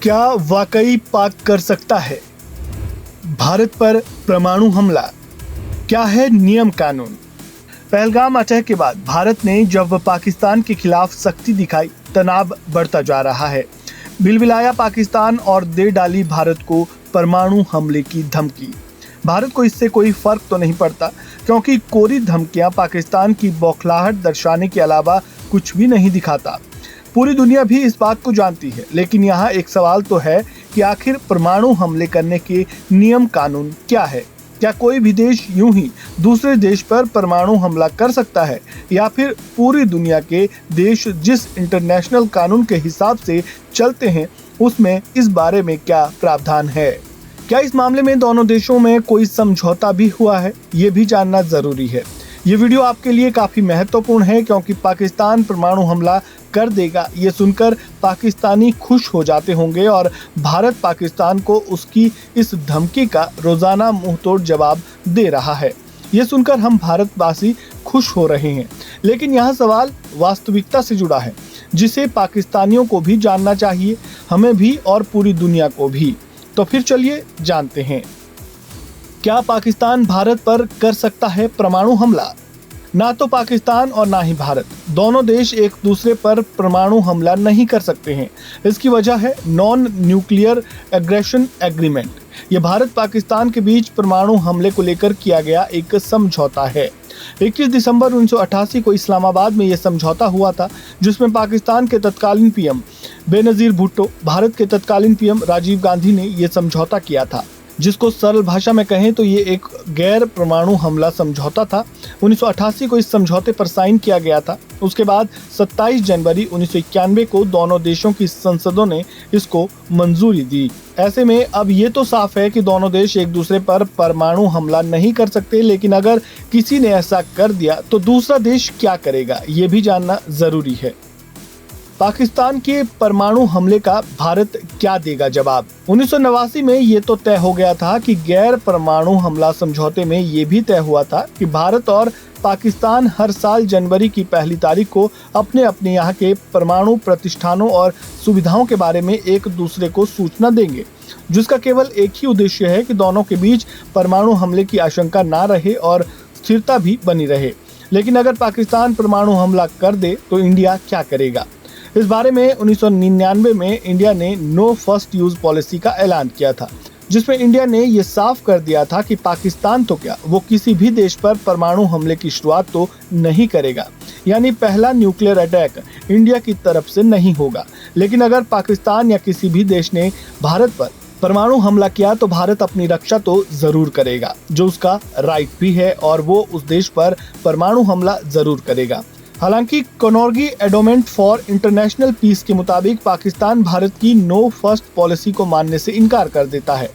क्या वाकई पाक कर सकता है भारत पर परमाणु हमला? क्या है नियम कानून? पहलगाम अटैक के बाद भारत ने जब पाकिस्तान के खिलाफ सख्ती दिखाई, तनाव बढ़ता जा रहा है। बिलबिलाया पाकिस्तान और दे डाली भारत को परमाणु हमले की धमकी। भारत को इससे कोई फर्क तो नहीं पड़ता, क्योंकि कोरी धमकियां पाकिस्तान की बौखलाहट दर्शाने के अलावा कुछ भी नहीं दिखाता। पूरी दुनिया भी इस बात को जानती है, लेकिन यहाँ एक सवाल तो है कि आखिर परमाणु हमले करने के नियम कानून क्या है? क्या कोई भी देश यूं ही दूसरे देश पर परमाणु हमला कर सकता है, या फिर पूरी दुनिया के देश जिस इंटरनेशनल कानून के हिसाब से चलते हैं उसमें इस बारे में क्या प्रावधान है? क्या इस मामले में दोनों देशों में कोई समझौता भी हुआ है? ये भी जानना जरूरी है। ये वीडियो आपके लिए काफी महत्वपूर्ण है, क्योंकि पाकिस्तान परमाणु हमला कर देगा ये सुनकर पाकिस्तानी खुश हो जाते होंगे और भारत पाकिस्तान को उसकी इस धमकी का रोजाना मुंहतोड़ जवाब दे रहा है। ये सुनकर हम भारतवासी खुश हो रहे हैं, लेकिन यहाँ सवाल वास्तविकता से जुड़ा है, जिसे पाकिस्तानियों को भी जानना चाहिए, हमें भी और पूरी दुनिया को भी। तो फिर चलिए जानते हैं, क्या पाकिस्तान भारत पर कर सकता है परमाणु हमला? ना तो पाकिस्तान और ना ही भारत, दोनों देश एक दूसरे पर परमाणु हमला नहीं कर सकते हैं। इसकी वजह है नॉन न्यूक्लियर एग्रेशन एग्रीमेंट। यह भारत पाकिस्तान के बीच परमाणु हमले को लेकर किया गया एक समझौता है। 21 दिसंबर 1988 को इस्लामाबाद में यह समझौता हुआ था, जिसमें पाकिस्तान के तत्कालीन पीएम बेनजीर भुट्टो, भारत के तत्कालीन पीएम राजीव गांधी ने यह समझौता किया था, जिसको सरल भाषा में कहें तो ये एक गैर परमाणु हमला समझौता था। 1988 को इस समझौते पर साइन किया गया था। उसके बाद 27 जनवरी 1991 को दोनों देशों की संसदों ने इसको मंजूरी दी। ऐसे में अब ये तो साफ है कि दोनों देश एक दूसरे पर परमाणु हमला नहीं कर सकते, लेकिन अगर किसी ने ऐसा कर दिया तो दूसरा देश क्या करेगा, ये भी जानना जरूरी है। पाकिस्तान के परमाणु हमले का भारत क्या देगा जवाब? 1989 में ये तो तय हो गया था कि गैर परमाणु हमला समझौते में ये भी तय हुआ था कि भारत और पाकिस्तान हर साल जनवरी की पहली तारीख को अपने अपने यहाँ के परमाणु प्रतिष्ठानों और सुविधाओं के बारे में एक दूसरे को सूचना देंगे, जिसका केवल एक ही उद्देश्य है कि दोनों के बीच परमाणु हमले की आशंका ना रहे और स्थिरता भी बनी रहे। लेकिन अगर पाकिस्तान परमाणु हमला कर दे तो इंडिया क्या करेगा? इस बारे में 1999 में इंडिया ने नो फर्स्ट यूज पॉलिसी का ऐलान किया था, जिसमें इंडिया ने ये साफ कर दिया था कि पाकिस्तान तो क्या, वो किसी भी देश पर परमाणु हमले की शुरुआत तो नहीं करेगा, यानी पहला न्यूक्लियर अटैक इंडिया की तरफ से नहीं होगा। लेकिन अगर पाकिस्तान या किसी भी देश ने भारत पर परमाणु हमला किया तो भारत अपनी रक्षा तो जरूर करेगा, जो उसका राइट भी है, और वो उस देश पर परमाणु हमला जरूर करेगा। हालांकि कनॉर्गी एंडोमेंट फॉर इंटरनेशनल पीस के मुताबिक पाकिस्तान भारत की नो फर्स्ट पॉलिसी को मानने से इनकार कर देता है।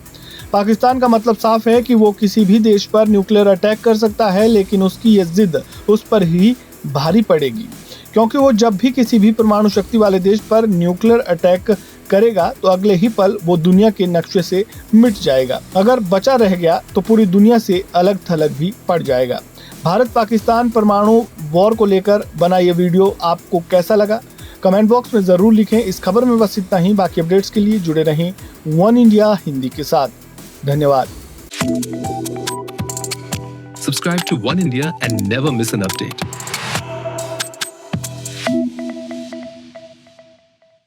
पाकिस्तान का मतलब साफ है कि वो किसी भी देश पर न्यूक्लियर अटैक कर सकता है, लेकिन उसकी ये जिद उस पर ही भारी पड़ेगी, क्योंकि वो जब भी किसी भी परमाणु शक्ति वाले देश पर न्यूक्लियर अटैक करेगा तो अगले ही पल वो दुनिया के नक्शे से मिट जाएगा। अगर बचा रह गया तो पूरी दुनिया से अलग थलग भी पड़ जाएगा। भारत पाकिस्तान परमाणु वॉर को लेकर बना ये वीडियो आपको कैसा लगा? कमेंट बॉक्स में जरूर लिखें। इस खबर में बस इतना ही। बाकी अपडेट्स के लिए जुड़े रहें वन इंडिया हिंदी के साथ। धन्यवाद। Subscribe to One India and never miss an update.